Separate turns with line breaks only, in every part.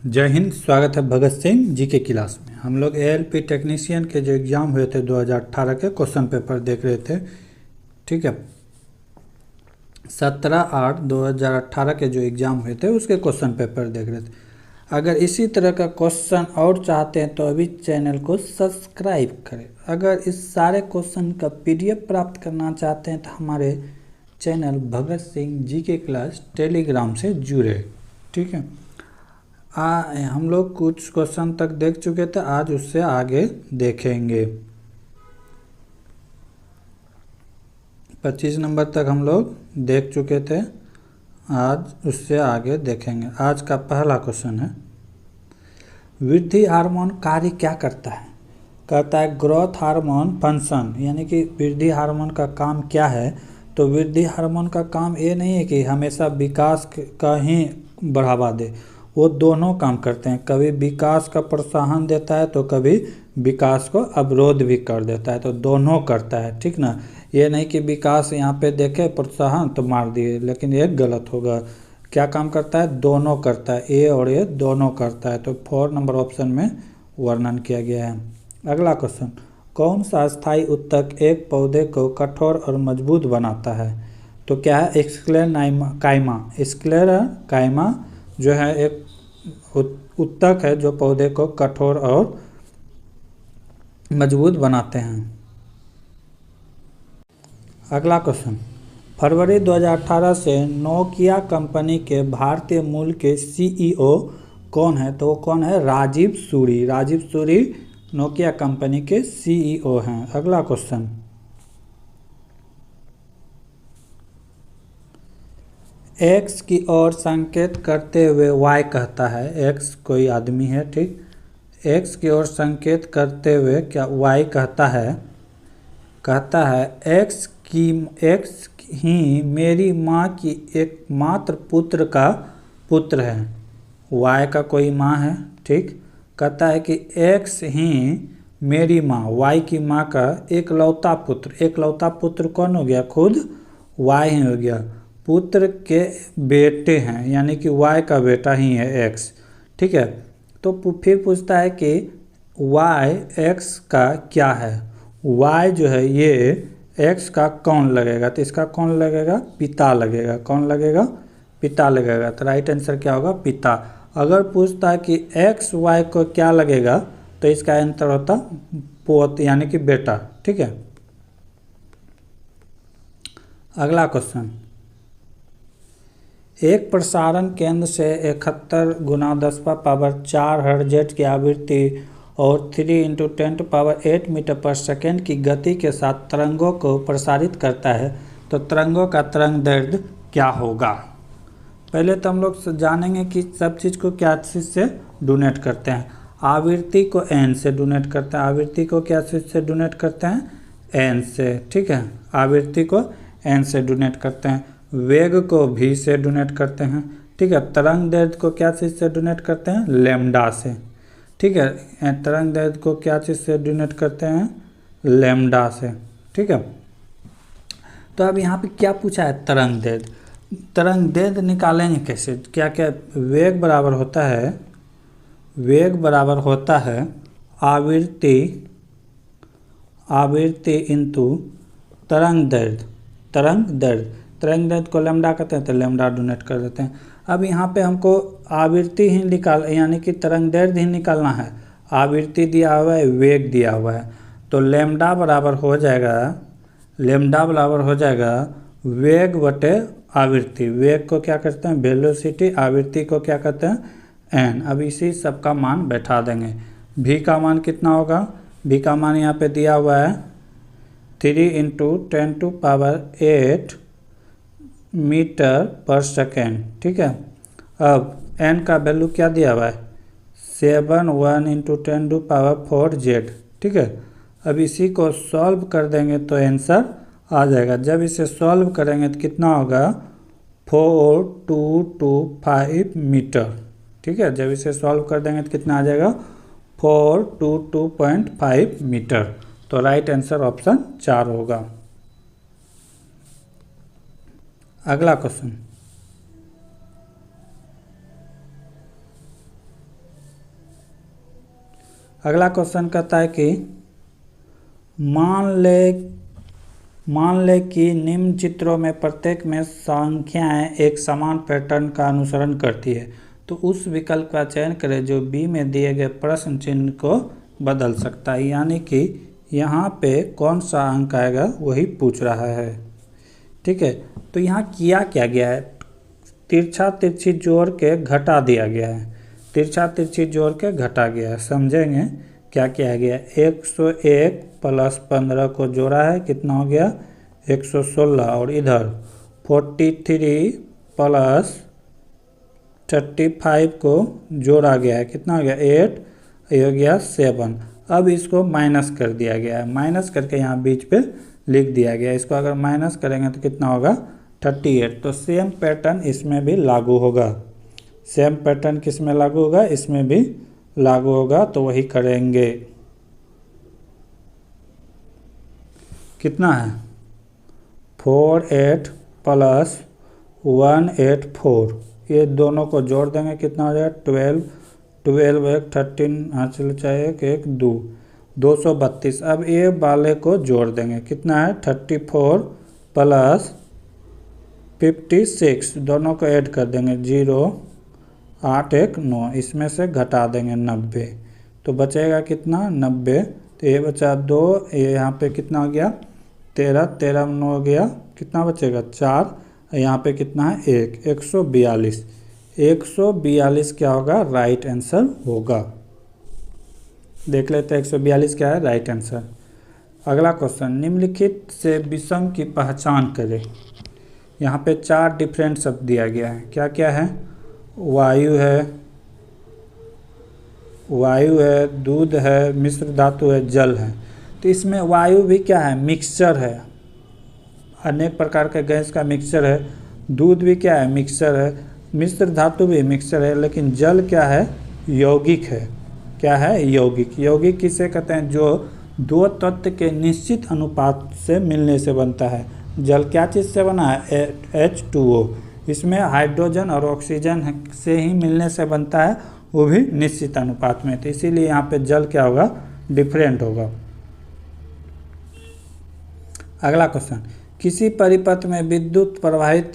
जय हिंद। स्वागत है भगत सिंह जी के क्लास में। हम लोग एएलपी टेक्नीशियन के जो एग्ज़ाम हुए थे 2018 के क्वेश्चन पेपर देख रहे थे। ठीक है, 17/8/2018 के जो एग्ज़ाम हुए थे उसके क्वेश्चन पेपर देख रहे थे। अगर इसी तरह का क्वेश्चन और चाहते हैं तो अभी चैनल को सब्सक्राइब करें। अगर इस सारे क्वेश्चन का पीडीएफ प्राप्त करना चाहते हैं तो हमारे चैनल भगत सिंह जी के क्लास टेलीग्राम से जुड़े। ठीक है, हम लोग कुछ क्वेश्चन तक देख चुके थे, आज उससे आगे देखेंगे। 25 नंबर तक हम लोग देख चुके थे, आज उससे आगे देखेंगे। आज का पहला क्वेश्चन है, वृद्धि हार्मोन कार्य क्या करता है? कहता है ग्रोथ हार्मोन फंक्शन, यानी कि वृद्धि हार्मोन का काम क्या है। तो वृद्धि हार्मोन का काम ये नहीं है कि हमेशा विकास का ही बढ़ावा दे, वो दोनों काम करते हैं। कभी विकास का प्रोत्साहन देता है तो कभी विकास को अवरोध भी कर देता है, तो दोनों करता है। ठीक ना, ये नहीं कि विकास यहाँ पे देखे प्रोत्साहन तो मार दिए, लेकिन ये गलत होगा। क्या काम करता है? दोनों करता है, ए और ए दोनों करता है। तो 4 नंबर ऑप्शन में वर्णन किया गया है। अगला क्वेश्चन, कौन सा स्थायी उत्तक एक पौधे को कठोर और मजबूत बनाता है? तो क्या है? स्क्लेरकाइमा। स्क्लेरकाइमा जो है एक उत्तक है जो पौधे को कठोर और मजबूत बनाते हैं। अगला क्वेश्चन, फरवरी 2018 से नोकिया कंपनी के भारतीय मूल के सीईओ कौन है? तो वो कौन है? राजीव सूरी। राजीव सूरी नोकिया कंपनी के सीईओ हैं। अगला क्वेश्चन, एक्स की ओर संकेत करते हुए वाई कहता है। एक्स कोई आदमी है, ठीक। एक्स की ओर संकेत करते हुए क्या वाई कहता है? कहता है एक्स ही मेरी माँ की एकमात्र पुत्र का पुत्र है। वाई का कोई माँ है, ठीक। कहता है कि एक्स ही मेरी माँ, वाई की माँ का एकलौता पुत्र। एकलौता पुत्र कौन हो गया? खुद वाई ही हो गया। पुत्र के बेटे हैं, यानी कि वाई का बेटा ही है एक्स। ठीक है, तो फिर पूछता है कि वाई एक्स का क्या है? वाई जो है ये एक्स का कौन लगेगा? तो इसका कौन लगेगा? पिता लगेगा। कौन लगेगा? पिता लगेगा। तो राइट आंसर क्या होगा? पिता। अगर पूछता है कि एक्स वाई को क्या लगेगा तो इसका आंसर होता पोत, यानी कि बेटा। ठीक है, अगला क्वेश्चन, एक प्रसारण केंद्र से 71 × 10⁴ हर्ट्ज की आवृत्ति और 3 × 10⁸ मीटर पर सेकेंड की गति के साथ तरंगों को प्रसारित करता है, तो तरंगों का तरंग दैर्ध्य क्या होगा? पहले तो हम लोग जानेंगे कि सब चीज़ को क्या चीज़ से डोनेट करते हैं। आवृत्ति को एन से डोनेट करते हैं। आवृत्ति को क्या चीज़ से डोनेट करते हैं? एन से। ठीक है, आवृत्ति को एन से डोनेट करते हैं। वेग को भी से डोनेट करते हैं। ठीक है, तरंग दैर्ध्य को क्या चीज़ से डोनेट करते हैं? लैम्डा से। ठीक है, तरंग दैर्ध्य को क्या चीज़ से डोनेट करते हैं? लैम्डा से। ठीक है, तो अब यहाँ पे क्या पूछा है? तरंग दैर्ध्य। तरंग दैर्ध्य निकालेंगे कैसे? क्या क्या? वेग बराबर होता है, वेग बराबर होता है आवृत्ति इंटू तरंग दैर्ध्य। तरंग दैर्ध्य को लैम्डा कहते हैं, तो लैम्डा डोनेट कर देते हैं। अब यहाँ पे हमको आवृत्ति ही यानी कि तरंग दैर्ध्य ही निकालना है। आवृत्ति दिया हुआ है, वेग दिया हुआ है, तो लैम्डा बराबर हो जाएगा वेग बटे आवृत्ति। वेग को क्या करते हैं? वेलोसिटी। आवृत्ति को क्या कहते हैं? एन। अब इसी सब का मान बैठा देंगे। भी का मान कितना होगा? भी का मान यहाँ पे दिया हुआ है 3 × 10⁸ मीटर पर सेकेंड। ठीक है, अब एन का वैल्यू क्या दिया हुआ है? 7 × 10⁴ जेड। ठीक है, अब इसी को सॉल्व कर देंगे तो आंसर आ जाएगा। जब इसे सॉल्व करेंगे तो कितना होगा? 4225 मीटर। ठीक है, जब इसे सॉल्व कर देंगे तो कितना आ जाएगा? 422.5 मीटर। तो राइट आंसर ऑप्शन 4 होगा। अगला क्वेश्चन, अगला क्वेश्चन कहता है कि मान ले कि निम्न चित्रों में प्रत्येक में संख्याएं एक समान पैटर्न का अनुसरण करती है, तो उस विकल्प का चयन करें जो बी में दिए गए प्रश्न चिन्ह को बदल सकता है। यानी कि यहाँ पे कौन सा अंक आएगा वही पूछ रहा है। ठीक है, तो यहाँ किया क्या गया है, तिरछा तिरछी जोड़ के घटा दिया गया है, तिरछा तिरछी जोड़ के घटा गया है। समझेंगे क्या किया गया, 101 प्लस 15 को जोड़ा है, कितना हो गया 116, और इधर 43 प्लस 35 को जोड़ा गया है, कितना हो गया 8, ये हो गया 7। अब इसको माइनस कर दिया गया है, माइनस करके यहाँ बीच पे लिख दिया गया है। इसको अगर माइनस करेंगे तो कितना होगा 38। तो सेम पैटर्न इसमें भी लागू होगा, सेम पैटर्न किस में लागू होगा, इसमें भी लागू होगा। तो वही करेंगे, कितना है 48 प्लस 184, ये दोनों को जोड़ देंगे, कितना हो जाएगा 12, 12 1 13, हाँ चलो चाहे 1 2, 232। अब ये वाले को जोड़ देंगे, कितना है 34 प्लस 56, दोनों को ऐड कर देंगे 0 8 1 9, इसमें से घटा देंगे 90, तो बचेगा कितना 90। तो ये बचा 2, ये यहाँ पे कितना हो गया 13, 13 में 9 हो गया, कितना बचेगा 4, यहाँ पे कितना है 1, 142। 142 क्या होगा, राइट आंसर होगा। देख लेते हैं 142 क्या है, राइट आंसर। अगला क्वेश्चन, निम्नलिखित से विषम की पहचान करें। यहाँ पे 4 डिफरेंट शब्द दिया गया है, क्या क्या है, वायु है, दूध है, मिश्र धातु है, जल है। तो इसमें वायु भी क्या है, मिक्सचर है, अनेक प्रकार के गैस का मिक्सचर है। दूध भी क्या है, मिक्सचर है। मिश्र धातु भी मिक्सचर है। लेकिन जल क्या है, यौगिक है। क्या है, यौगिक। यौगिक किसे कहते हैं, जो दो तत्व के निश्चित अनुपात से मिलने से बनता है। जल क्या चीज़ से बना है, H2O। इसमें हाइड्रोजन और ऑक्सीजन से ही मिलने से बनता है, वो भी निश्चित अनुपात में। तो इसीलिए यहाँ पे जल क्या होगा, डिफरेंट होगा। अगला क्वेश्चन, किसी परिपथ में विद्युत प्रवाहित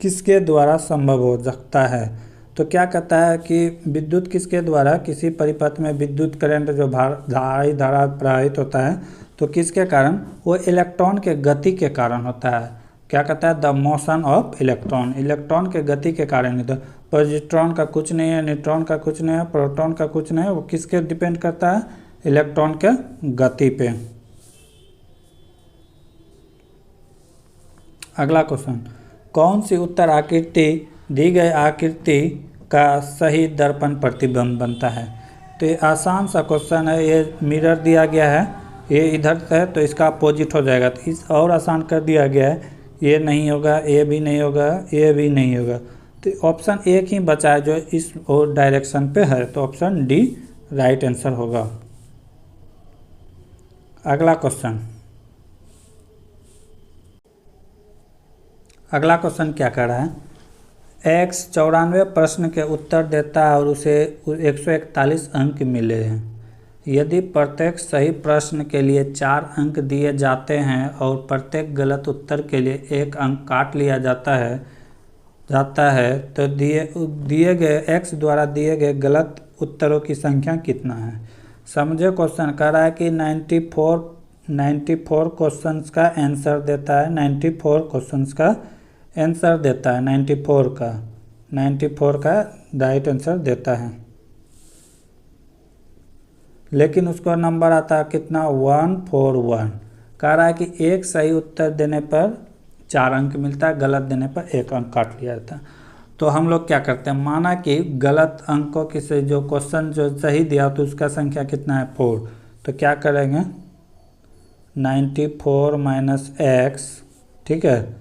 किसके द्वारा संभव हो सकता है। तो क्या कहता है कि विद्युत किसके द्वारा, किसी परिपथ में विद्युत करंट जो धारा प्रवाहित होता है तो किसके कारण, वो इलेक्ट्रॉन के गति के कारण होता है। क्या कहता है, the motion of electron, electron के गति के कारण। तो पॉजिट्रॉन का कुछ नहीं है, न्यूट्रॉन का कुछ नहीं है, प्रोटॉन का कुछ नहीं है, वो किसके डिपेंड करता है, इलेक्ट्रॉन के गति पे। अगला क्वेश्चन, कौन सी उत्तर आकृति दी गई आकृति का सही दर्पण प्रतिबिंब बनता है। तो ये आसान सा क्वेश्चन है, ये मिरर दिया गया है, ये इधर है तो इसका अपोजिट हो जाएगा। तो इस और आसान कर दिया गया है, ये नहीं होगा, ये भी नहीं होगा, ये भी नहीं होगा। तो ऑप्शन एक ही बचा है जो इस और डायरेक्शन पे है, तो ऑप्शन डी राइट आंसर होगा। अगला क्वेश्चन, अगला क्वेश्चन क्या कर रहा है, x 94 प्रश्न के उत्तर देता है और उसे 141 अंक मिले हैं। यदि प्रत्येक सही प्रश्न के लिए 4 अंक दिए जाते हैं और प्रत्येक गलत उत्तर के लिए 1 अंक काट लिया जाता है तो दिए गए x द्वारा दिए गए गलत उत्तरों की संख्या कितना है। समझे, क्वेश्चन कर रहा है कि 94 क्वेश्चंस का आंसर देता है, 94 क्वेश्चंस का आंसर देता है, 94 का राइट आंसर देता है। लेकिन उसको नंबर आता है कितना, 141। कह रहा है कि एक सही उत्तर देने पर 4 अंक मिलता है, गलत देने पर 1 अंक काट लिया जाता है। तो हम लोग क्या करते हैं, माना कि गलत अंकों की से जो क्वेश्चन जो सही दिया तो उसका संख्या कितना है 4। तो क्या करेंगे, 94 माइनस x, ठीक है,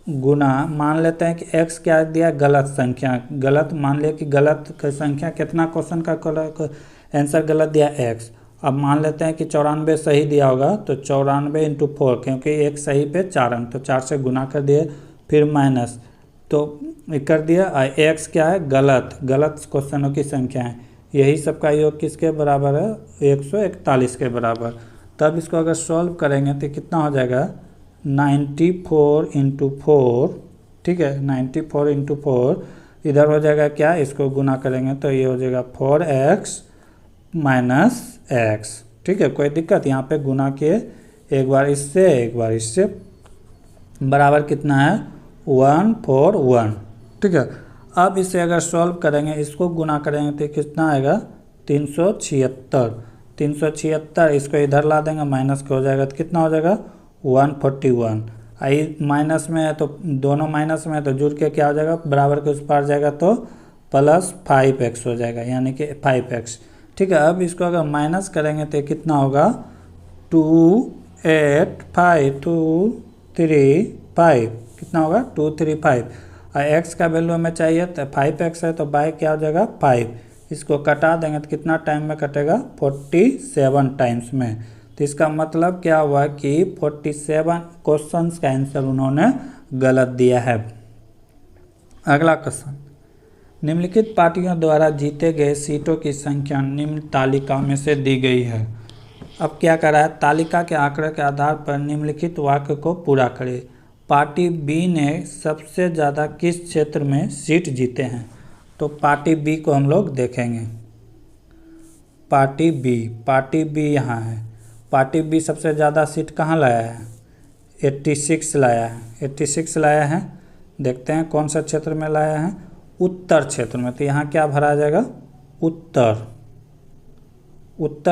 गुना, मान लेते हैं कि x क्या दिया, गलत संख्या, गलत मान लिया कि गलत संख्या कितना क्वेश्चन का आंसर गलत दिया x। अब मान लेते हैं कि 94 सही दिया होगा, तो 94 × 4, क्योंकि एक सही पे 4 अंक, तो 4 से गुना कर दिए, फिर माइनस तो कर दिया। x क्या है, गलत क्वेश्चनों की संख्या है, यही सबका योग किसके बराबर है, 141 के बराबर। तब इसको अगर सॉल्व करेंगे तो कितना हो जाएगा, 94 इंटू 4, ठीक है, 94 इंटू 4 इधर हो जाएगा क्या, इसको गुना करेंगे तो ये हो जाएगा 4x माइनस एक्स, ठीक है। कोई दिक्कत, यहाँ पे गुना किए, एक बार इससे एक बार इससे, बराबर कितना है 141, ठीक है। अब इसे अगर सॉल्व करेंगे, इसको गुना करेंगे तो कितना आएगा 376, 376 इसको इधर ला देंगे, माइनस का हो जाएगा तो कितना हो जाएगा 141। आई माइनस में है तो दोनों माइनस में है तो जुड़ के क्या हो जाएगा, बराबर के उस पार जाएगा तो प्लस 5x हो जाएगा, यानी कि 5x, ठीक है। अब इसको अगर माइनस करेंगे तो कितना होगा 285 कितना होगा 235, और x का वैल्यू हमें चाहिए तो 5x है तो बाय क्या हो जाएगा 5, इसको कटा देंगे तो कितना टाइम में कटेगा 47 टाइम्स में। तो इसका मतलब क्या हुआ कि 47 क्वेश्चंस का आंसर उन्होंने गलत दिया है। अगला क्वेश्चन, निम्नलिखित पार्टियों द्वारा जीते गए सीटों की संख्या निम्न तालिका में से दी गई है। अब क्या कर रहा है, तालिका के आंकड़े के आधार पर निम्नलिखित वाक्य को पूरा करें। पार्टी बी ने सबसे ज़्यादा किस क्षेत्र में सीट जीते हैं। तो पार्टी बी को हम लोग देखेंगे। पार्टी बी यहाँ है। पार्टी बी सबसे ज़्यादा सीट कहाँ लाया है, 86 लाया है, 86 लाया है। देखते हैं कौन सा क्षेत्र में लाया है, उत्तर क्षेत्र में। तो यहाँ क्या भरा जाएगा, उत्तर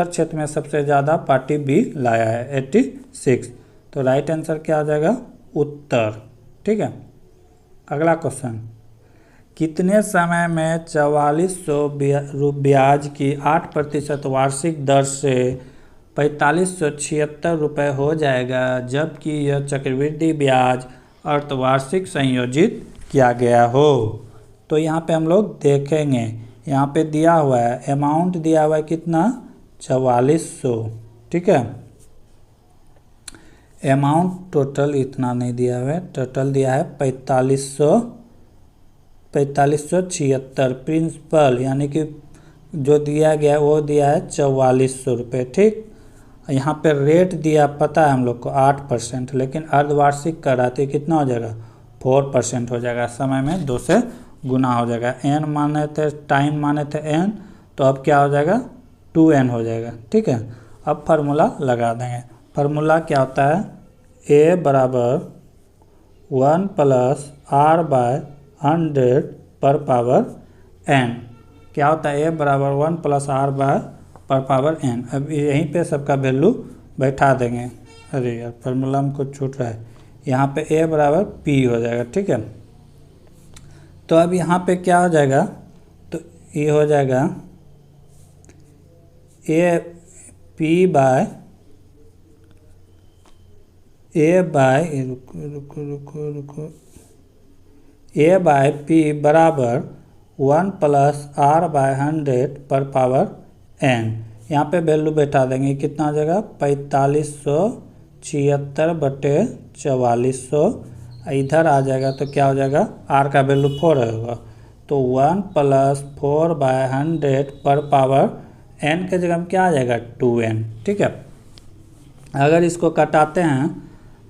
क्षेत्र में सबसे ज़्यादा पार्टी बी लाया है 86। तो राइट आंसर क्या हो जाएगा, उत्तर, ठीक है। अगला क्वेश्चन, कितने समय में 4400 ब्याज की 8% वार्षिक दर से 4576 रुपये हो जाएगा, जबकि यह चक्रवृद्धि ब्याज अर्धवार्षिक संयोजित किया गया हो। तो यहाँ पे हम लोग देखेंगे, यहाँ पे दिया हुआ है अमाउंट, दिया हुआ है कितना 4400, ठीक है। अमाउंट टोटल इतना नहीं दिया हुआ है, टोटल दिया है 4576। प्रिंसिपल यानी कि जो दिया गया वो दिया है 4400 रुपये, ठीक। यहाँ पे रेट दिया पता है हम लोग को 8%, लेकिन अर्धवार्षिक कराते कितना हो जाएगा 4% हो जाएगा, समय में 2 से गुना हो जाएगा। n माने थे, टाइम माने थे n, तो अब क्या हो जाएगा 2n हो जाएगा, ठीक है। अब फार्मूला लगा देंगे। फार्मूला क्या होता है, a बराबर 1 प्लस r/100 पर पावर n। क्या होता है, a बराबर 1 प्लस r/पर पावर n। अब यहीं पे सबका वैल्यू बैठा देंगे। अरे यार फार्मूला हमको छूट रहा है, यहाँ पे a बराबर p हो जाएगा, ठीक है। तो अब यहाँ पे क्या हो जाएगा, तो ये हो जाएगा a बाय p बराबर 1 प्लस r/100 पर पावर n। यहाँ पे वैल्यू बैठा देंगे, कितना हो जाएगा 4576/4400। इधर आ जाएगा तो क्या हो जाएगा, r का वैल्यू 4 होगा, तो 1 प्लस 4/100 पर पावर n के जगह में क्या आ जाएगा 2n, ठीक है। अगर इसको कटाते हैं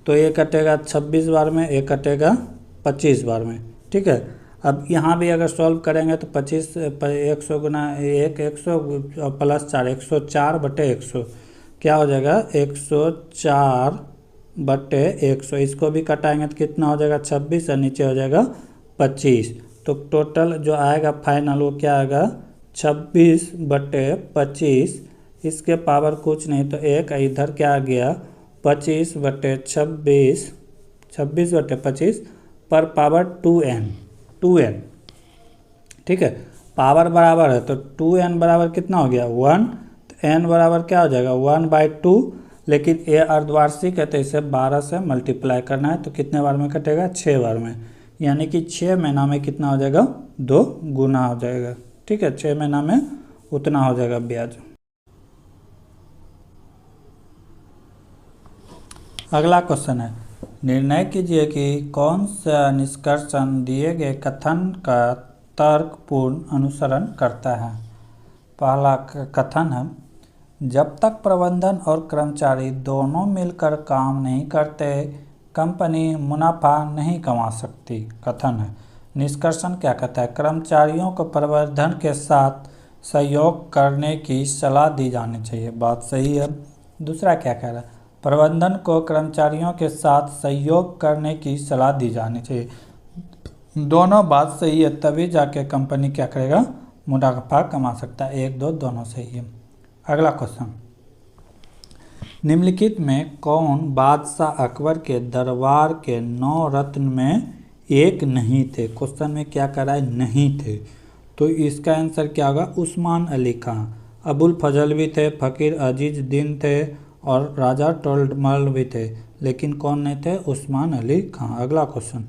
तो ये कटेगा 26 बार में, ये कटेगा 25 बार में, ठीक है। अब यहाँ भी अगर सॉल्व करेंगे तो 25 100 गुना 100 प्लस 4 104/100 क्या हो जाएगा 104/100। इसको भी कटाएंगे तो कितना हो जाएगा 26 और नीचे हो जाएगा 25। तो टोटल जो आएगा फाइनल वो क्या आएगा 26/25। इसके पावर कुछ नहीं तो एक, इधर क्या आ गया 25/26, 26/25 पर पावर 2n, ठीक है। पावर बराबर है तो 2n बराबर कितना हो गया 1, तो n बराबर क्या हो जाएगा 1/2। लेकिन ये अर्धवार्षिक है तो इसे 12 से मल्टीप्लाई करना है, तो कितने बार में कटेगा 6 बार में, यानी कि 6 महीना में कितना हो जाएगा 2 गुना हो जाएगा, ठीक है। 6 महीना में उतना हो जाएगा ब्याज। अगला क्वेश्चन है, निर्णय कीजिए कि कौन सा निष्कर्षण दिए गए कथन का तर्कपूर्ण अनुसरण करता है। पहला कथन है, जब तक प्रबंधन और कर्मचारी दोनों मिलकर काम नहीं करते कंपनी मुनाफा नहीं कमा सकती। कथन है। निष्कर्षण क्या कहता है, कर्मचारियों को प्रबंधन के साथ सहयोग करने की सलाह दी जानी चाहिए। बात सही है। दूसरा क्या कह रहा है, प्रबंधन को कर्मचारियों के साथ सहयोग करने की सलाह दी जानी चाहिए। दोनों बात सही है, तभी जाके कंपनी क्या करेगा, मुनाफा कमा सकता है। 1, 2 दोनों सही है। अगला क्वेश्चन, निम्नलिखित में कौन बादशाह अकबर के दरबार के 9 रत्न में एक नहीं थे। क्वेश्चन में क्या कह रहा है, नहीं थे, तो इसका आंसर क्या होगा, उस्मान अली खां। अबुल फजल भी थे, फ़कीर अजीज दीन थे और राजा टोडरमल भी थे, लेकिन कौन नहीं थे, उस्मान अली खां। अगला क्वेश्चन,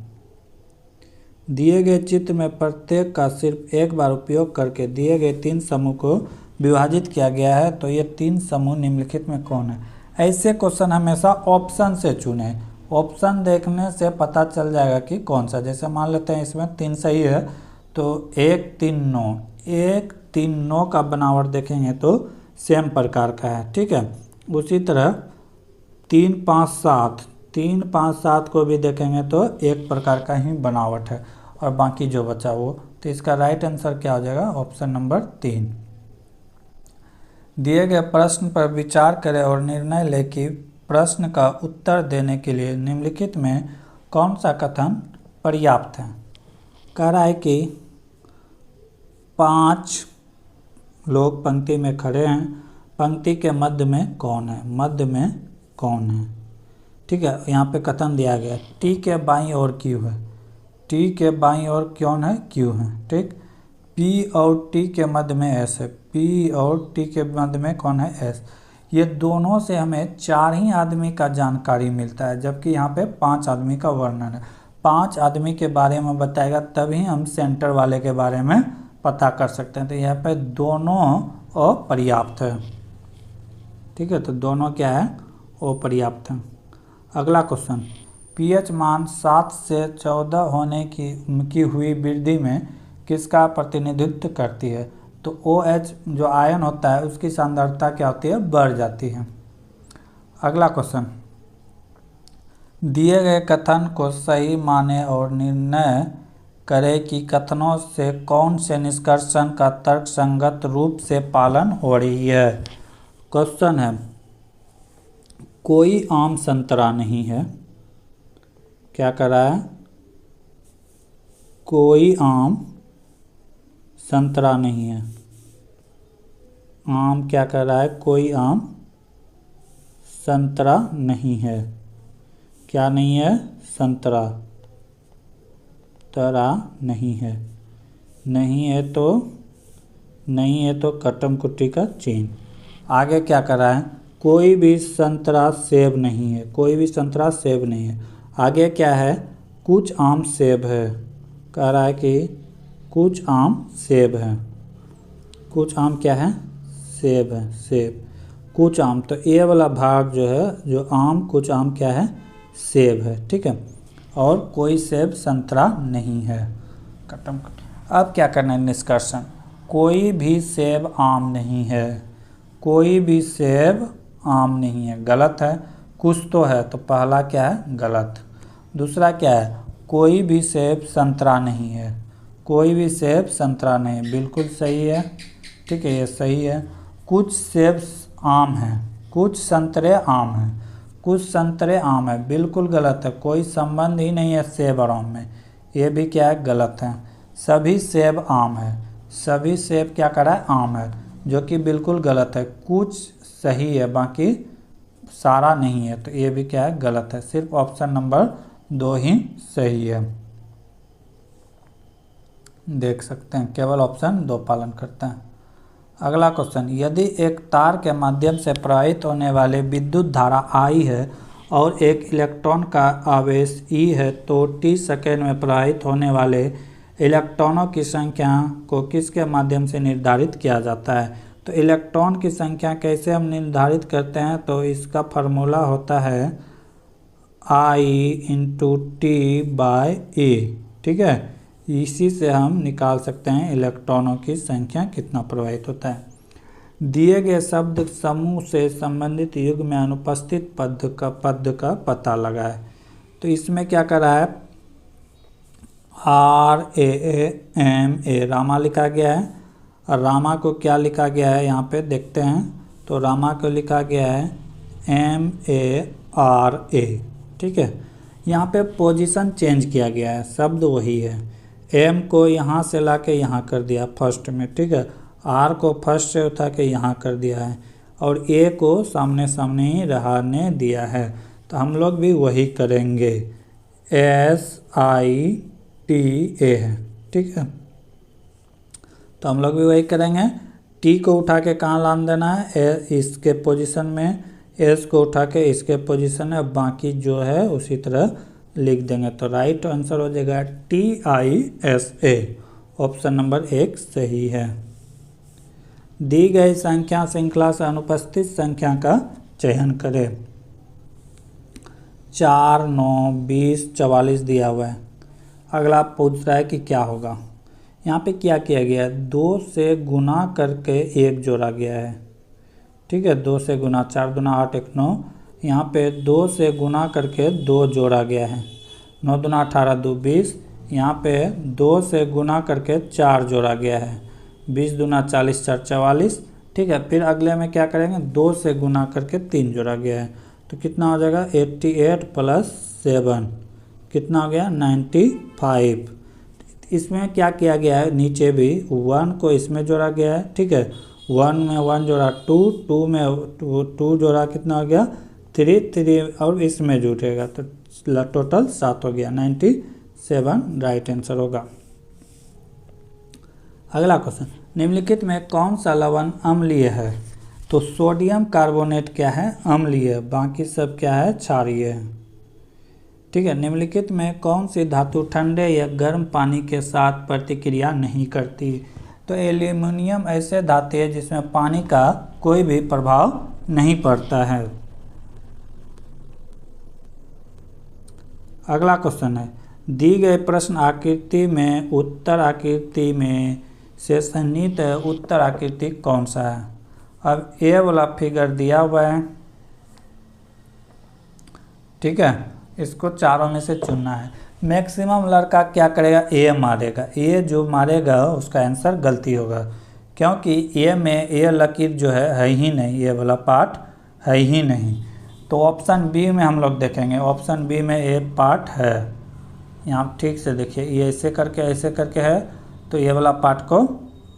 दिए गए चित्र में प्रत्येक का सिर्फ एक बार उपयोग करके दिए गए 3 समूह को विभाजित किया गया है, तो ये 3 समूह निम्नलिखित में कौन है। ऐसे क्वेश्चन हमेशा ऑप्शन से चुने, ऑप्शन देखने से पता चल जाएगा कि कौन सा। जैसे मान लेते हैं इसमें 3 सही है, तो 1, 3, 9, 1, 3, 9 का बनावट देखेंगे तो सेम प्रकार का है, ठीक है। उसी तरह 3, 5, 7, 3, 5, 7 को भी देखेंगे तो एक प्रकार का ही बनावट है, और बाकी जो बचा वो, तो इसका राइट आंसर क्या हो जाएगा, ऑप्शन नंबर 3। दिए गए प्रश्न पर विचार करें और निर्णय लें कि प्रश्न का उत्तर देने के लिए निम्नलिखित में कौन सा कथन पर्याप्त है। कह रहा है कि 5 लोग पंक्ति में खड़े हैं, पंक्ति के मध्य में कौन है, मध्य में कौन है, ठीक है। यहाँ पे कथन दिया गया, टी के बाईं ओर क्यू है, टी के बाईं ओर कौन है, क्यू है, ठीक। पी और टी के मध्य में एस है, पी और टी के मध्य में कौन है, एस। ये दोनों से हमें 4 ही आदमी का जानकारी मिलता है, जबकि यहाँ पे 5 आदमी का वर्णन है। 5 आदमी के बारे में बताएगा तभी हम सेंटर वाले के बारे में पता कर सकते हैं। तो यहाँ पे दोनों अपर्याप्त है, ठीक है। तो दोनों क्या है, अपर्याप्त है। अगला क्वेश्चन, पीएच मान 7 से 14 होने की हुई वृद्धि में किसका प्रतिनिधित्व करती है। तो OH जो आयन होता है उसकी सांद्रता क्या होती है, बढ़ जाती है। अगला क्वेश्चन, दिए गए कथन को सही माने और निर्णय करें कि कथनों से कौन से निष्कर्षण का तर्कसंगत रूप से पालन हो रही है। क्वेश्चन है, कोई आम संतरा नहीं है, क्या कर रहा है, कोई आम संतरा नहीं है। आम क्या कर रहा है, कोई आम संतरा नहीं है, क्या नहीं है, संतरा, तरा नहीं है, नहीं है तो नहीं है तो कटम कुट्टी का चिन्ह। आगे क्या कर रहा है, कोई भी संतरा सेब नहीं है, कोई भी संतरा सेब नहीं है। आगे क्या है, कुछ आम सेब है, कह रहा है कि कुछ आम सेब है, कुछ आम क्या है, सेब है, सेब, कुछ आम, तो ये वाला भाग जो है, जो आम, कुछ आम क्या है, सेब है, ठीक है। और कोई सेब संतरा नहीं है, खत्म। अब क्या करना है, निष्कर्षण, कोई भी सेब आम नहीं है, कोई भी सेब आम नहीं है, गलत है। कुछ तो है, तो पहला क्या है, गलत। दूसरा क्या है, कोई भी सेब संतरा नहीं है, कोई भी सेब संतरा नहीं, बिल्कुल सही है, ठीक है, ये सही है। कुछ सेब आम है, कुछ संतरे आम हैं, कुछ संतरे आम है, बिल्कुल गलत है, कोई संबंध ही नहीं है सेब और आम में, ये भी क्या है, गलत है। सभी सेब आम है, सभी सेब क्या कर रहा है, आम है, जो कि बिल्कुल गलत है। कुछ सही है, बाकी सारा नहीं है, तो ये भी क्या है, गलत है। सिर्फ ऑप्शन नंबर 2 ही सही है, देख सकते हैं, केवल ऑप्शन 2 पालन करता है। अगला क्वेश्चन, यदि एक तार के माध्यम से प्रवाहित होने वाले विद्युत धारा I है और एक इलेक्ट्रॉन का आवेश E है, तो t सेकेंड में प्रवाहित होने वाले इलेक्ट्रॉनों की संख्या को किसके माध्यम से निर्धारित किया जाता है। तो इलेक्ट्रॉन की संख्या कैसे हम निर्धारित करते हैं, तो इसका फार्मूला होता है I × T/A, ठीक है। इसी से हम निकाल सकते हैं इलेक्ट्रॉनों की संख्या कितना प्रवाहित होता है। दिए गए शब्द समूह से संबंधित युग में अनुपस्थित पद का पता लगाए। तो इसमें क्या कर रहा है, RAMA रामा लिखा गया है, और रामा को क्या लिखा गया है यहाँ पे देखते हैं। तो रामा को लिखा गया है MARA, ठीक है। यहाँ पे पोजीशन चेंज किया गया है, शब्द वही है। M को यहाँ से ला के यहाँ कर दिया फर्स्ट में, ठीक है। R को फर्स्ट से उठा के यहाँ कर दिया है, और A को सामने सामने ही रहने दिया है। तो हम लोग भी वही करेंगे, SITA है, ठीक है। तो हम लोग भी वही करेंगे। T को उठा के कहाँ लान देना है, इसके पोजीशन में, S को उठा के इसके पोजीशन में, बाकी जो है उसी तरह लिख देंगे। तो राइट आंसर हो जाएगा TISA, ऑप्शन नंबर 1 सही है। दी गई संख्या श्रृंखला से अनुपस्थित संख्या का चयन करें। 4, 9, 20, 44 दिया हुआ है। अगला पूछ रहा है कि क्या होगा। यहाँ पे क्या किया गया है, 2 से गुना करके 1 जोड़ा गया है, ठीक है। 2 से गुना, 4 दूना 8, 1 9। यहाँ पे 2 से गुना करके 2 जोड़ा गया है, 9 दूना 18, 2 20। यहाँ पे 2 से गुना करके 4 जोड़ा गया है, 20 दूना 40, 4 44, ठीक है। फिर अगले में क्या करेंगे, 2 से गुना करके 3 जोड़ा गया है, तो कितना हो जाएगा 88 + 7 कितना हो गया 95। इसमें क्या किया गया है, नीचे भी 1 को इसमें जोड़ा गया है, ठीक है। 1 में 1 जोड़ा 2, 2 में 2 जोड़ा कितना हो गया 3, 3 और इसमें जुटेगा, तो टोटल 7 हो गया, 97 राइट आंसर होगा। अगला क्वेश्चन, निम्नलिखित में कौन सा लवण अम्लीय है। तो सोडियम कार्बोनेट क्या है, अम्लीय, बाकी सब क्या है, क्षारीय है, ठीक है। निम्नलिखित में कौन सी धातु ठंडे या गर्म पानी के साथ प्रतिक्रिया नहीं करती। तो एल्यूमिनियम ऐसे धातु है जिसमें पानी का कोई भी प्रभाव नहीं पड़ता है। अगला क्वेश्चन है, दी गए प्रश्न आकृति में उत्तर आकृति में से सन्निहित उत्तर आकृति कौन सा है। अब ए वाला फिगर दिया हुआ है, ठीक है। इसको चारों में से चुनना है। मैक्सिमम लड़का क्या करेगा, ए मारेगा, ए जो मारेगा उसका आंसर गलती होगा, क्योंकि ए में ए लकीर जो है ही नहीं, ये वाला पार्ट है ही नहीं। तो ऑप्शन बी में हम लोग देखेंगे, ऑप्शन बी में ए पार्ट है। यहाँ ठीक से देखिए, ये ऐसे करके है, तो ये वाला पार्ट को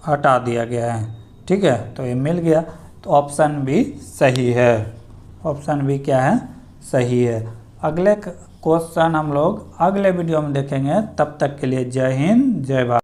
हटा दिया गया है, ठीक है। तो ये मिल गया, तो ऑप्शन बी सही है, ऑप्शन बी क्या है, सही है। अगले क्वेश्चन हम लोग अगले वीडियो में देखेंगे, तब तक के लिए जय हिंद जय भारत।